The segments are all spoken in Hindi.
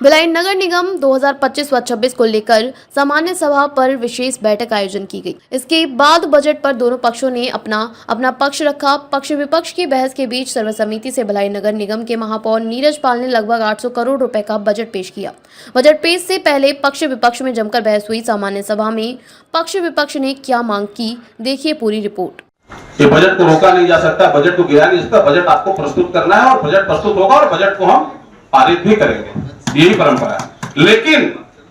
भिलाई नगर निगम 2025-26 को लेकर सामान्य सभा पर विशेष बैठक आयोजन की गई। इसके बाद बजट पर दोनों पक्षों ने अपना पक्ष रखा। पक्ष विपक्ष की बहस के बीच सर्वसम्मति से भिलाई नगर निगम के महापौर नीरज पाल ने लगभग 800 करोड़ रुपए का बजट पेश किया। बजट पेश से पहले पक्ष विपक्ष में जमकर बहस हुई। सामान्य सभा में पक्ष विपक्ष ने क्या मांग की, देखिए पूरी रिपोर्ट। ये बजट को रोका नहीं जा सकता, बजट को गिरा नहीं सकता। बजट आपको प्रस्तुत करना है और बजट प्रस्तुत होगा और बजट को हम पारित भी करेंगे, यही परंपरा है। लेकिन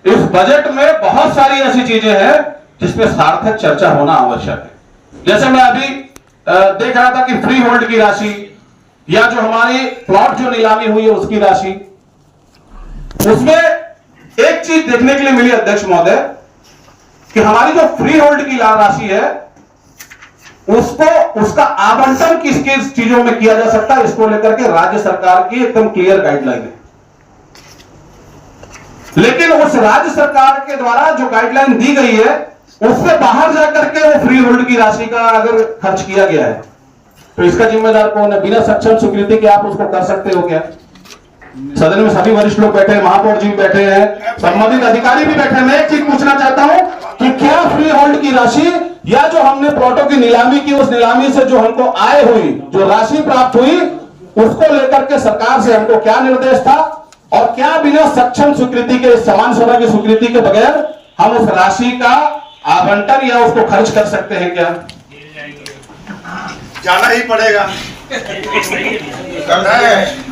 इस बजट में बहुत सारी ऐसी चीजें हैं जिसपे सार्थक चर्चा होना आवश्यक है। जैसे मैं अभी देख रहा था कि फ्री होल्ड की राशि या जो हमारी प्लॉट जो नीलामी हुई है उसकी राशि, उसमें एक चीज देखने के लिए मिली अध्यक्ष महोदय कि हमारी जो फ्री होल्ड की राशि है उसका आवंटन किस किस चीजों में किया जा सकता है, इसको लेकर के राज्य सरकार की एकदम क्लियर गाइडलाइन है। लेकिन उस राज्य सरकार के द्वारा जो गाइडलाइन दी गई है उससे बाहर जाकर के वो फ्री होल्ड की राशि का अगर खर्च किया गया है तो इसका जिम्मेदार कौन है? बिना सक्षम स्वीकृति के आप उसको कर सकते हो क्या? सदन में सभी वरिष्ठ लोग बैठे हैं, महापौर जी भी बैठे हैं, संबंधित अधिकारी भी बैठे हैं। मैं एक चीज पूछना चाहता हूं कि क्या फ्री होल्ड की राशि या जो हमने प्लॉटों की नीलामी की, उस नीलामी से जो हमको आय हुई, जो राशि प्राप्त हुई, उसको लेकर के सरकार से हमको क्या निर्देश था और क्या बिना सक्षम स्वीकृति के, समान सभा की स्वीकृति के बगैर हम उस राशि का आवंटन या उसको खर्च कर सकते हैं क्या? जाना ही पड़ेगा।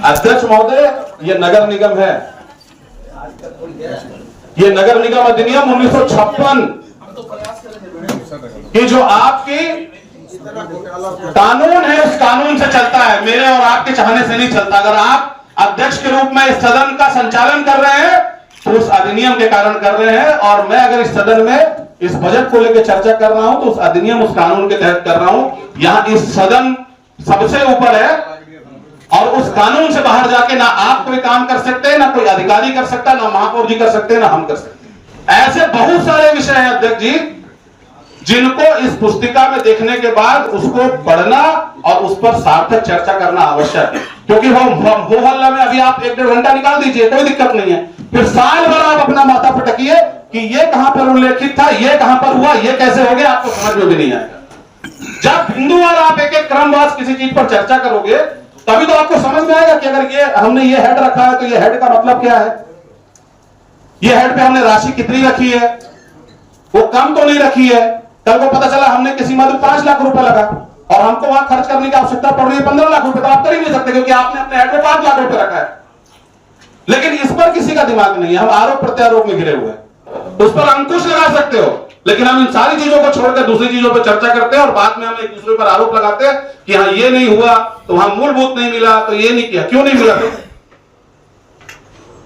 अध्यक्ष महोदय, ये नगर निगम है, ये नगर निगम अधिनियम 1956 कि जो आपकी कानून है उस कानून से चलता है, मेरे और आपके चाहने से नहीं चलता। अगर आप अध्यक्ष के रूप में इस सदन का संचालन कर रहे हैं तो उस अधिनियम के कारण कर रहे हैं, और मैं अगर इस सदन में इस बजट को लेकर चर्चा कर रहा हूं तो उस अधिनियम, उस कानून के तहत कर रहा हूं। यहां इस सदन सबसे ऊपर है और उस कानून से बाहर जाके ना आप कोई काम कर सकते हैं, ना कोई अधिकारी कर सकता है, ना महापौर जी कर सकते हैं, ना हम कर सकते हैं। ऐसे बहुत सारे विषय हैं अध्यक्ष जी जिनको इस पुस्तिका में देखने के बाद उसको पढ़ना और उस पर सार्थक चर्चा करना आवश्यक है। क्योंकि हो हल्ला में अभी आप 1-1.5 घंटा निकाल दीजिए, कोई दिक्कत नहीं है, फिर साल भर आप अपना माथा पटकिए कि ये कहां पर उल्लेखित था, ये कहां पर हुआ, ये कैसे हो गया, आपको समझ में भी नहीं आएगा। जब बिंदु वार आप एक एक क्रमवार किसी चीज पर चर्चा करोगे तभी तो आपको समझ में आएगा कि अगर ये हमने ये हेड रखा है तो ये हेड का मतलब क्या है, ये हेड पे हमने राशि कितनी रखी है, वो कम तो नहीं रखी है। कल को पता चला हमने किसी मद 5 लाख रुपए लगा और हमको वहां खर्च करने की आवश्यकता पड़ रही है 15 लाख रुपए, तो आप कर ही नहीं सकते क्योंकि आपने अपने हेड पे 5 लाख रुपए रखा है। लेकिन इस पर किसी का दिमाग नहीं है, हम आरोप प्रत्यारोप में घिरे हुए हैं। उस पर अंकुश लगा सकते हो, लेकिन हम इन सारी चीजों को छोड़कर दूसरी चीजों पर चर्चा करते हैं और बाद में हम एक दूसरे पर आरोप लगाते हैं कि हाँ ये नहीं हुआ तो वहां मूलभूत नहीं मिला, तो ये नहीं किया, क्यों नहीं मिला? तो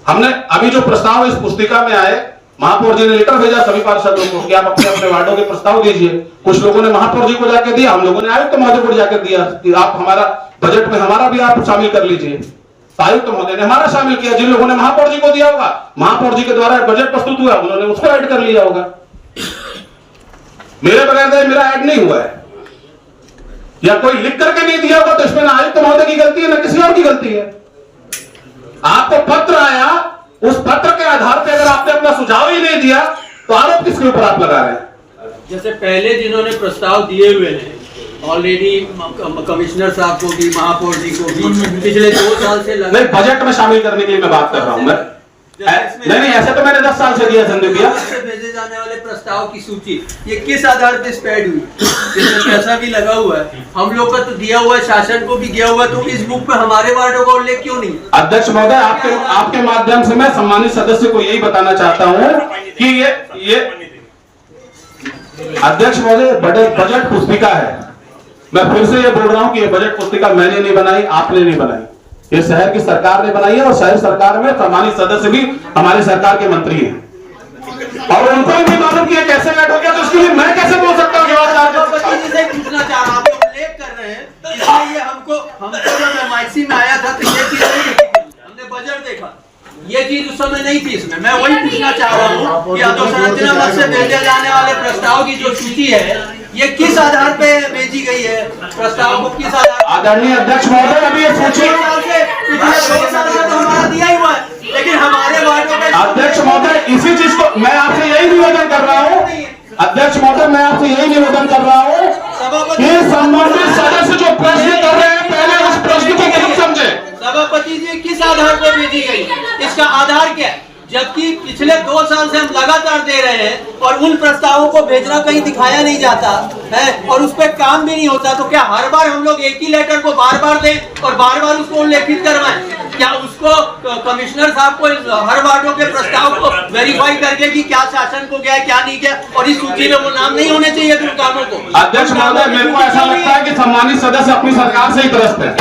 हमने अभी जो प्रस्ताव इस पुस्तिका में आए, महापौर जी ने लेटर भेजा सभी पार्षदों को कि आप अपने अपने वार्डों के प्रस्ताव दीजिए। कुछ लोगों ने महापौर जी को जाकर दिया, हम लोगों ने आयुक्त महोदय को जाकर दिया कि आप हमारा बजट में हमारा भी आप शामिल कर लीजिए। आयुक्त महोदय ने हमारा शामिल किया। जिन लोगों ने महापौर जी को दिया होगा, महापौर जी के द्वारा बजट प्रस्तुत हुआ, उन्होंने उसको ऐड कर लिया होगा। मेरे बगैर मेरा ऐड नहीं हुआ है या कोई लिख करके नहीं दिया होगा तो इसमें ना आयुक्त महोदय की गलती है ना किसी और की गलती है। आपको पत्र आया, उस पत्र के आधार पर अगर आपने अपना सुझाव ही नहीं दिया तो आरोप किसके ऊपर आप लगा रहे हैं? जैसे पहले जिन्होंने प्रस्ताव दिए हुए हैं ऑलरेडी, कमिश्नर साहब को भी, महापौर जी को भी, पिछले 2 साल से नहीं, बजट में शामिल करने के लिए मैं बात कर रहा हूं। मैं नहीं, ऐसे तो मैंने 10 साल से दिया, संदीप भैया। भेजे जाने वाले प्रस्ताव की सूची ये किस आधार पर स्प्रेड हुई, जिसमें पैसा भी लगा हुआ है, हम लोग का तो दिया हुआ है, शासन को भी गया हुआ है, तो इस बुक पे हमारे वार्डों का उल्लेख क्यों नहीं? अध्यक्ष महोदय, आपके माध्यम से मैं सम्मानित सदस्य को यही बताना चाहता हूं कि ये अध्यक्ष महोदय बजट पुस्तिका है। मैं फिर से ये बोल रहा हूं कि ये बजट पुस्तिका मैंने नहीं बनाई, आपने नहीं बनाई, ये शहर की सरकार ने बनाई है और शहर सरकार में सम्मानित सदस्य भी हमारी सरकार के मंत्री हैं और उनको भी मालूम कि कैसे ऐड हो गया, तो उसके लिए मैं कैसे बोल सकता हूँ? पूछना चाह रहा हूँ, उल्लेख कर रहे हैं, इसलिए ये हमको जब एमआईसी में आया था तो ये चीज नहीं देखी, हमने बजट देखा, ये चीज उस समय नहीं थी इसमें। मैं वही पूछना चाह रहा हूँ कि अधोसंरचना मद से भेजे जाने वाले प्रस्ताव की जो सूची है ये किस आधार पे भेजी गई है, प्रस्ताव को किस आधार? आदरणीय अध्यक्ष महोदय, अभी ये सूची पिछले 2 साल से तो हमारा दिया ही हुआ है, लेकिन लेकिन हमारे वार्डों में अध्यक्ष महोदय, इसी चीज को मैं आपसे यही निवेदन कर रहा हूँ। अध्यक्ष महोदय, मैं आपसे यही निवेदन कर रहा हूँ कि संबंधित सदस्य जो प्रश्न कर रहे हैं, पहले उस प्रश्न को खुद समझे। सभापति जी, किस आधार पर भेजी गई, इसका आधार क्या है? जबकि पिछले 2 साल से हम लगातार दे रहे हैं और उन प्रस्तावों को भेजना कहीं दिखाया नहीं जाता है और उस पर काम भी नहीं होता। तो क्या हर बार हम लोग एक ही लेटर को बार बार दें और बार बार उसको उल्लेखित करवाएं? क्या उसको कमिश्नर साहब को हर वार्डों के प्रस्ताव को वेरीफाई करके कि क्या शासन को गया क्या नहीं गया, और इस सूची में वो नाम नहीं होने चाहिए उन कामों को? अध्यक्ष महोदय, मेरे को ऐसा लगता है कि सम्मानित सदस्य अपनी सरकार से ही त्रस्त है।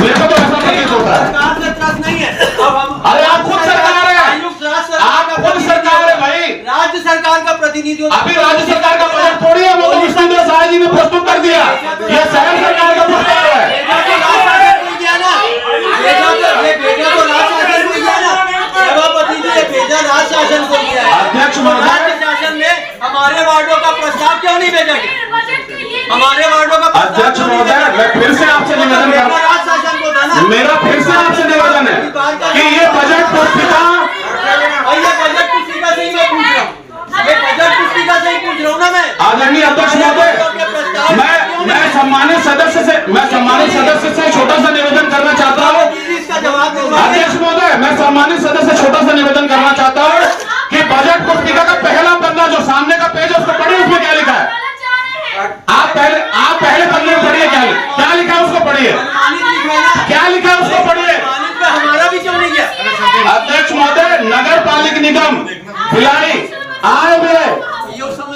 मेरे को तो ऐसा प्रतीत होता है। सरकार से त्रस्त नहीं है। अब हम, अरे आप खुद सरकार है, आप खुद सरकार है भाई। राज्य सरकार का प्रतिनिधि, अभी राज्य सरकार का बजट थोड़ी है, वो तो विष्णुदेव साय जी ने प्रस्तुत कर दिया। ये शहर सरकार का प्रस्ताव है। भेजा तो राज शासन को गया ना, सभापति जी, भेजा राज शासन को गया है। अध्यक्ष महोदय, राज्य शासन में हमारे वार्डों का प्रस्ताव क्यों नहीं भेजा गया? हमारे वार्डों का अध्यक्ष महोदय, मैं फिर से आपसे निवेदन कर रहा राज शासन को था ना। हूं, मेरा फिर से आपसे निवेदन है कि ये बजट पुस्तिका, और ये बजट पुस्तिका से ही मैं पूछ रहा हूँ, ये बजट पुस्तिका से ही पूछ रहा हूँ ना मैं। आदरणीय अध्यक्ष महोदय, मैं सम्मानित सदस्य से छोटा सा निवेदन करना चाहता हूँ। इसका जवाब दो। अध्यक्ष महोदय, मैं सम्मानित सदस्य से छोटा सा निवेदन करना चाहता हूँ कि बजट पुस्तिका का पहला पन्ना, जो सामने का पेज है, उसको पढ़िए, उसमें क्या लिखा है। आप पहले पन्ने में पढ़िए, क्या लिखा है उसको पढ़िए, क्या लिखा है उसको पढ़िए। हमारा भी क्यों नहीं गया? अध्यक्ष महोदय, नगर पालिक निगम भिलाई आय में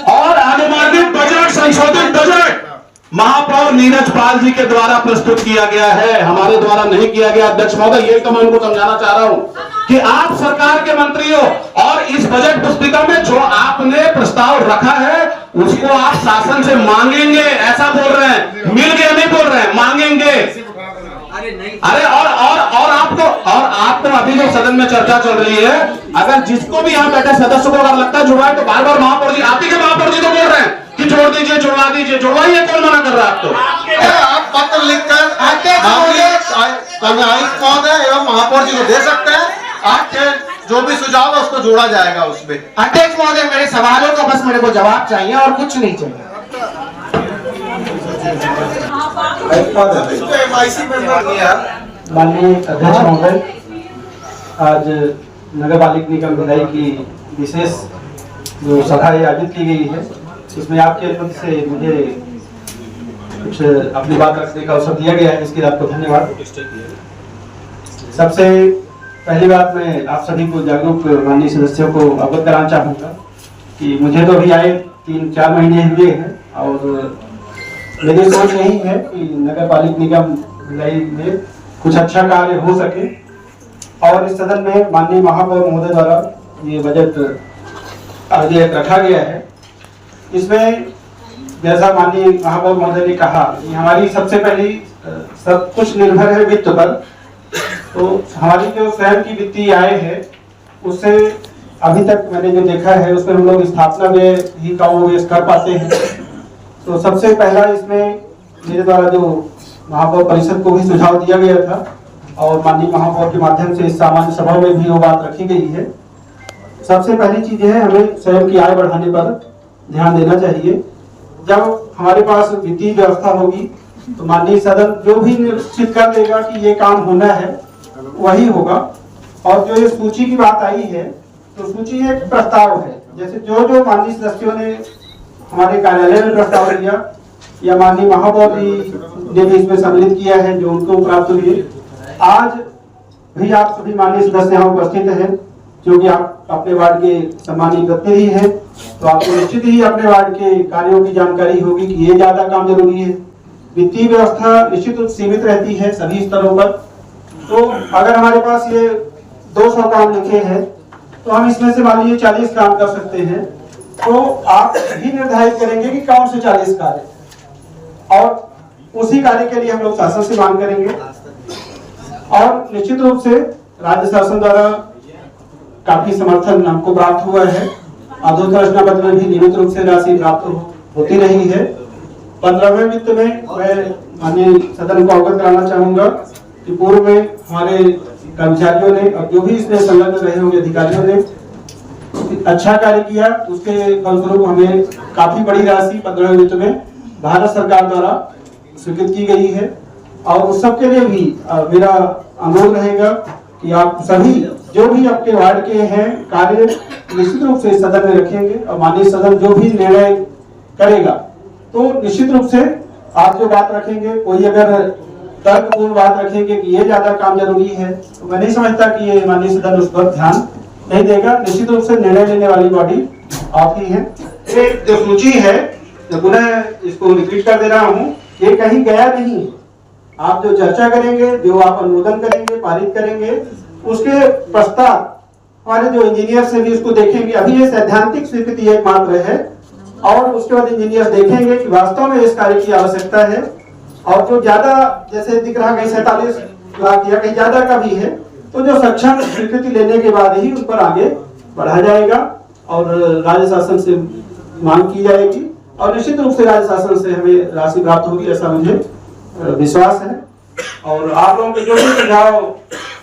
और अनुमानित बजट, संशोधित बजट महापौर नीरज पाल जी के द्वारा प्रस्तुत किया गया है, हमारे द्वारा नहीं किया गया। अध्यक्ष महोदय, यही तो मैं उनको समझाना चाह रहा हूं कि आप सरकार के मंत्री हो और इस बजट पुस्तिका में जो आपने प्रस्ताव रखा है उसको आप शासन से मांगेंगे, ऐसा बोल रहे हैं। मिल गया नहीं बोल रहे हैं, मांगेंगे। अरे नहीं, अरे और आपको अभी जो सदन में चर्चा चल रही है, अगर जिसको भी यहाँ बैठे सदस्य को अगर लगता है जुड़वाए, तो बार बार महापौर जी, आप ही के महापौर जी तो बोल रहे हैं कि जोड़ दीजिए, जुड़वा दीजिए। जुड़वाइए, कौन मना कर रहा है आपको? आप पत्र लिखकर आयुक्त महोदय एवं महापौर जी को दे सकते हैं। आपके जो भी सुझाव है उसको जोड़ा जाएगा उसमें। अध्यक्ष महोदय, मेरे सवालों का बस मेरे को जवाब चाहिए और कुछ नहीं चाहिए। माननीय अध्यक्ष महोदय, आज नगर पालिक निगम भिलाई की विशेष जो सभा आयोजित की गई है, इसमें आपके अनुमति से मुझे कुछ अपनी बात रखने का अवसर दिया गया है, इसके लिए आपको धन्यवाद। सबसे पहली बात, मैं आप सभी को जागरूक माननीय सदस्यों को अवगत कराना चाहूँगा कि मुझे तो अभी आए 3-4 महीने हुए हैं और मेरी सोच यही है कि नगर पालिक निगम भिलाई में कुछ अच्छा कार्य हो सके और इस सदन में माननीय महापौर महोदय द्वारा ये बजट आगे रखा गया है। इसमें जैसा माननीय महापौर महोदय ने कहा कि हमारी सबसे पहली सब कुछ निर्भर है वित्त पर, तो हमारी जो स्वयं की वित्तीय आय है उससे अभी तक मैंने जो देखा है उसमें हम लोग स्थापना व्यय ही कम कर पाते हैं। तो सबसे पहला इसमें मेरे द्वारा जो महापौर परिषद को भी सुझाव दिया गया था और माननीय महापौर के माध्यम से इस सामान्य सभा में भी वो बात रखी गई है। सबसे पहली चीज है, हमें स्वयं की आय बढ़ाने पर ध्यान देना चाहिए। जब हमारे पास वित्तीय व्यवस्था होगी तो माननीय सदन जो भी निश्चित कर देगा कि ये काम होना है वही होगा। और जो ये सूची की बात आई है, तो सूची एक प्रस्ताव है, जैसे जो माननीय सदस्यों ने हमारे कार्यालय में प्रस्ताव दिया या माननीय महापौर जी ने भी इसमें सम्मिलित किया है जो उनको प्राप्त हुई है। आज भी आप सभी माननीय सदस्य यहाँ उपस्थित हैं, क्योंकि आप अपने वार्ड के सम्मानित प्रतिनिधि हैं, तो आपको निश्चित ही अपने वार्ड के कार्यों की जानकारी होगी कि ये ज्यादा काम जरूरी है। वित्तीय व्यवस्था निश्चित रूप सीमित रहती है सभी स्तरों पर, तो अगर हमारे पास ये 200 काम लिखे हैं तो हम इसमें से मान लीजिए 40 काम कर सकते हैं। तो आप ही निर्धारित करेंगे कि कौन से 40 कार्य, और उसी कार्य के लिए हम लोग शासन से मांग करेंगे। और निश्चित रूप से राज्य शासन द्वारा काफी समर्थन हमको प्राप्त हुआ है। अधोत्तर रचना पत्र में भी नियमित रूप से राशि प्राप्त होती रही है। 15वें वित्त में मैं माननीय सदन को अवगत कराना चाहूंगा कि पूर्व में हमारे कर्मचारियों ने और जो भी इसमें संलग्न रहे होंगे अधिकारियों ने अच्छा कार्य किया, उसके फलस्वरूप हमें काफी बड़ी राशि 15 वित्त में भारत सरकार द्वारा स्वीकृत की गई है। और उस सब के लिए भी मेरा अनुरोध रहेगा कि आप सभी जो भी आपके वार्ड के हैं कार्य निश्चित रूप से सदन में रखेंगे और माननीय सदन जो भी निर्णय करेगा तो निश्चित रूप से आप जो बात रखेंगे, कोई अगर तर्कपूर्ण बात रखेंगे कि ये ज्यादा काम जरूरी है तो मैं नहीं समझता कि ये माननीय सदन उस पर ध्यान नहीं देगा। निश्चित रूप से निर्णय लेने वाली बॉडी आप ही है। ये जो सूची है, मैं पुनः इसको रिपीट कर दे रहा हूँ, ये कहीं गया नहीं है। आप जो चर्चा करेंगे, जो आप अनुमोदन करेंगे, पारित करेंगे, उसके पश्चात हमारे जो इंजीनियर से भी उसको देखेंगे। अभी ये सैद्धांतिक स्वीकृति एकमात्र है और उसके बाद इंजीनियर देखेंगे कि वास्तव में इस कार्य की आवश्यकता है और जो ज्यादा जैसे दिख रहा कहीं 47 लाख या कहीं ज्यादा का भी है तो जो सक्षम स्वीकृति लेने के बाद ही उन पर आगे बढ़ा जाएगा और राज्य शासन से मांग की जाएगी और निश्चित रूप से राज्य शासन से हमें राशि प्राप्त होगी, ऐसा मुझे विश्वास है। और आप लोगों के जो भी सुझाव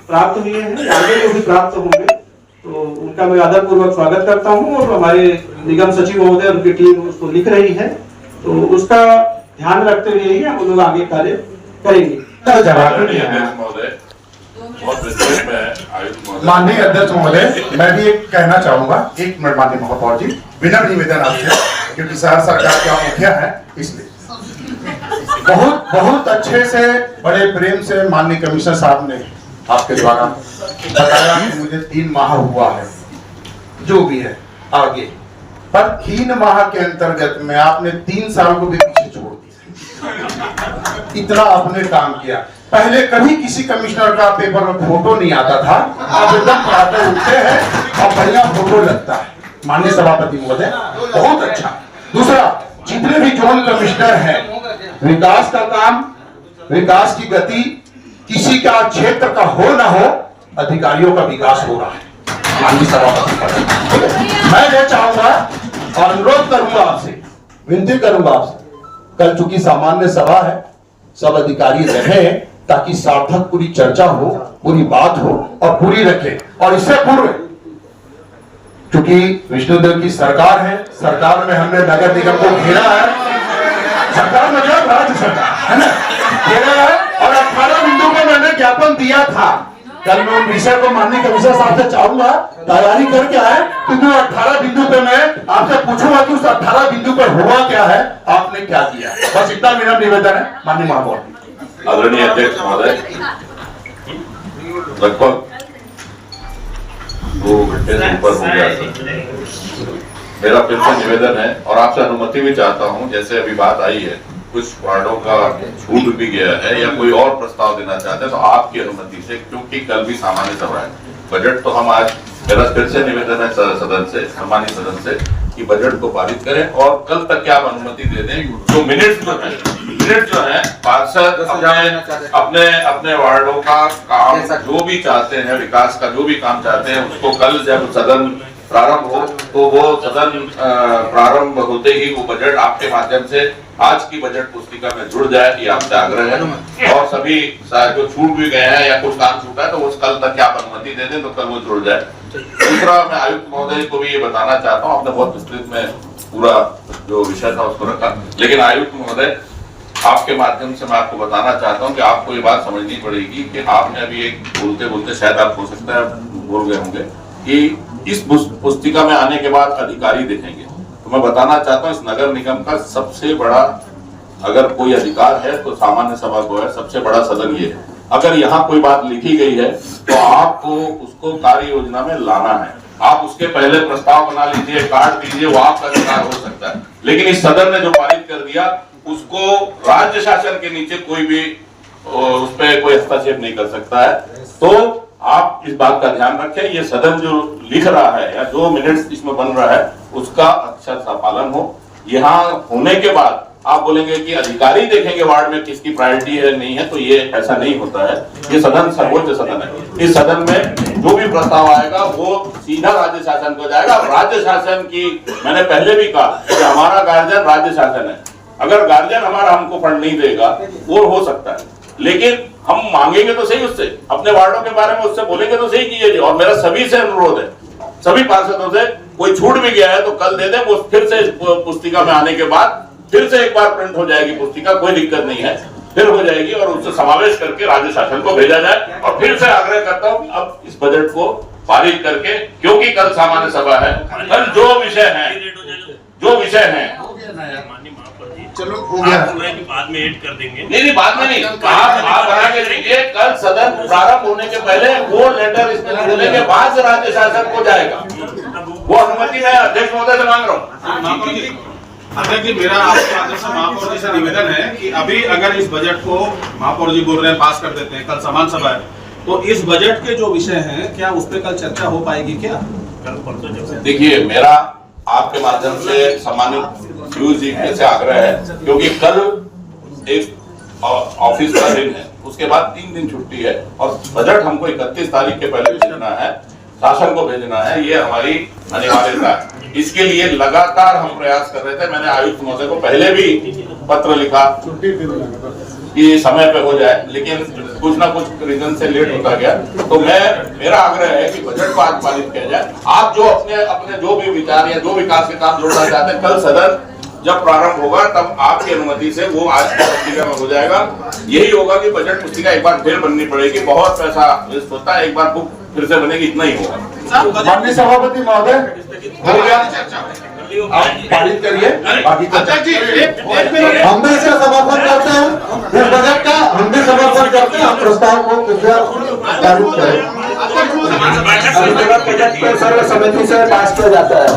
प्राप्त हुए हैं, आगे जो भी प्राप्त होंगे तो उनका मैं आदरपूर्वक स्वागत करता हूं और हमारे निगम सचिव महोदय, उनकी टीम उसको लिख रही है तो उसका ध्यान रखते हुए ही हम लोग आगे कार्य करेंगे। माननीय अध्यक्ष महोदय, मैं भी एक कहना चाहूंगा, 1 मिनट माननीय महापौर जी, विनम्र निवेदन आपसे, क्योंकि शहर सरकार के आप मुखिया हैं इसलिए। बहुत अच्छे से बड़े प्रेम से माननीय कमिश्नर साहब ने आपके द्वारा बताया कि मुझे 3 माह हुआ है, जो भी है आगे, पर 3 माह के अंतर्गत में आपने 3 साल को भी पीछे छोड़ दिया। इतना आपने काम किया। पहले कभी किसी कमिश्नर का पेपर में फोटो नहीं आता था, अब एकदम प्रातः उठते हैं और बढ़िया फोटो लगता है। माननीय सभापति महोदय, बहुत अच्छा। दूसरा, जितने भी जोन कमिश्नर हैं, विकास का काम, विकास की गति, किसी का क्षेत्र का हो ना हो, अधिकारियों का विकास हो रहा है। माननीय सभापति, मैं ये चाहूंगा और अनुरोध करूंगा आपसे, विनती करूंगा आपसे, कल चूंकि सामान्य सभा है, सब अधिकारी रहे ताकि सार्थक पूरी चर्चा हो, पूरी बात हो और पूरी रखे। और इससे पूर्व क्योंकि विष्णुदेव की सरकार है, सरकार में हमने नगर निगम को घेरा है, सरकार मतलब राज्य सरकार है ना, घेरा है और 18 बिंदु पे मैंने ज्ञापन दिया था। कल मैं उन विषय को माननीय कमिश्नर साहब से चाहूंगा तैयारी करके आए, क्योंकि 18 बिंदु पे मैं आपसे पूछूंगा कि उस 18 बिंदु पे हुआ क्या है, आपने क्या किया। बस इतना मेरा निवेदन है माननीय महापौर। आदरणीय अध्यक्ष महोदय, लगभग 2 घंटे से ऊपर हो गया था। मेरा फिर से निवेदन है और आपसे अनुमति भी चाहता हूं, जैसे अभी बात आई है कुछ वार्डों का छूट भी गया है या कोई और प्रस्ताव देना चाहते हैं तो आपकी अनुमति से, क्योंकि कल भी सामान्य सभा है, बजट तो हम आज, मेरा फिर से निवेदन है सदन से, सम्मानित सदन से, कि बजट को पारित करें और कल तक क्या आप अनुमति दे दें। जो मिनट जो है पार्षद अपने वार्डों का काम जो भी चाहते हैं, विकास का जो भी काम चाहते हैं, उसको कल जब सदन प्रारंभ हो तो वो सदन प्रारंभ होते ही वो बजट आपके माध्यम से आज की बजट पुस्तिका में जुड़ जाए, ये आपसे आग्रह है। और सभी जो छूट भी गए हैं या कुछ काम छूटा है तो वो कल तक आप अनुमति दे दें तो कल वो जुड़ जाए। दूसरा, मैं आयुक्त महोदय को भी ये बताना चाहता हूँ, आपने बहुत विस्तृत में पूरा जो विषय था उसको रखा, लेकिन आयुक्त महोदय आपके माध्यम से मैं आपको बताना चाहता हूँ कि आपको ये बात समझनी पड़ेगी कि आपने अभी एक बोलते बोलते शायद आप हो सकता है बोल गए होंगे कि इस पुस्तिका में आने के बाद अधिकारी देखेंगे। तो मैं बताना चाहता हूँ इस नगर निगम का सबसे बड़ा अगर कोई अधिकार है तो सामान्य सभा को है, सबसे बड़ा सदन ये है। अगर यहाँ कोई बात लिखी गई है तो आपको उसको कार्य योजना में लाना है। आप उसके पहले प्रस्ताव बना लीजिए, काट दीजिए, वो आपका अधिकार हो सकता है, लेकिन इस सदन ने जो पारित कर दिया उसको राज्य शासन के नीचे कोई भी उस पर कोई हस्तक्षेप नहीं कर सकता है। तो आप इस बात का ध्यान रखें, ये सदन जो लिख रहा है या जो मिनट्स इसमें बन रहा है उसका अक्षर सा पालन हो। यहाँ होने के बाद आप बोलेंगे कि अधिकारी देखेंगे वार्ड में किसकी प्रायोरिटी है नहीं है, तो ये ऐसा नहीं होता है। ये सदन सर्वोच्च सदन है, इस सदन में जो भी प्रस्ताव आएगा वो सीधा राज्य शासन को जाएगा। राज्य शासन की, मैंने पहले भी कहा कि हमारा गार्जियन राज्य शासन है, अगर गार्जियन हमारा हमको फंड नहीं देगा वो हो सकता है, लेकिन हम मांगेंगे तो सही उससे, अपने वार्डों के बारे में उससे बोलेंगे तो सही कीजिए। और मेरा सभी से अनुरोध है, सभी पार्षदों से, कोई छूट भी गया है तो कल दे दे, वो फिर से इस पुस्तिका में आने के बाद फिर से एक बार प्रिंट हो जाएगी पुस्तिका, कोई दिक्कत नहीं है, फिर हो जाएगी और उससे समावेश करके राज्य शासन को भेजा जाए। और फिर से आग्रह करता हूँ अब इस बजट को पारित करके, क्योंकि कल सामान्य सभा है, कल जो विषय है चलो हो गया। बाद में ऐड कर देंगे। नहीं बाद में नहीं, आप बना के दीजिए, कल सदन प्रारंभ होने के पहले वो लेटर इसमें जोड़ने के बाद से राज्य शासन को जाएगा, वो अनुमति मैं अध्यक्ष महोदय से मांग रहा हूँ। अध्यक्ष जी, मेरा आपके माध्यम से महापौर जी से निवेदन है कि अभी अगर इस बजट को महापौर जी बोल रहे हैं पास कर देते हैं, कल समान सभा है, तो इस बजट के जो विषय हैं क्या उस पर कल चर्चा हो पाएगी क्या? देखिए, मेरा आपके माध्यम से सामान्य व्यूज जी से आग्रह है, क्योंकि कल एक ऑफिस का दिन है, उसके बाद 3 दिन छुट्टी है और बजट हमको 31 तारीख के पहले भेजना है, शासन को भेजना है, ये हमारी अनिवार्यता है। इसके लिए लगातार हम प्रयास कर रहे थे। मैंने आयुक्त महोदय को पहले भी पत्र लिखा कि समय पे हो जाए, लेकिन कुछ ना कुछ रीजन से लेट होता गया। तो मेरा आग्रह है कि बजट को आज पारित किया जाए। आप जो अपने जो भी विचार या जो विकास के काम जोड़ना चाहते हैं, कल सदन जब प्रारंभ होगा तब आपकी अनुमति से वो आज की पुस्तिका में हो जाएगा। यही होगा कि बजट पुस्तिका एक बार फिर बननी पड़ेगी, बहुत पैसा वेस्ट होता है, एक बार बुक फिर से बनेगी, इतना ही होगा। माननीय सभापति महोदय, हो गया, आप पारित करिए, बाकी हम भी इसका समर्थन करते हैं, इस बजट का हम भी समर्थन करते हैं। हम प्रस्ताव को कृपया पारित करें। बजट को सर्वसम्मति से पास किया जाता है।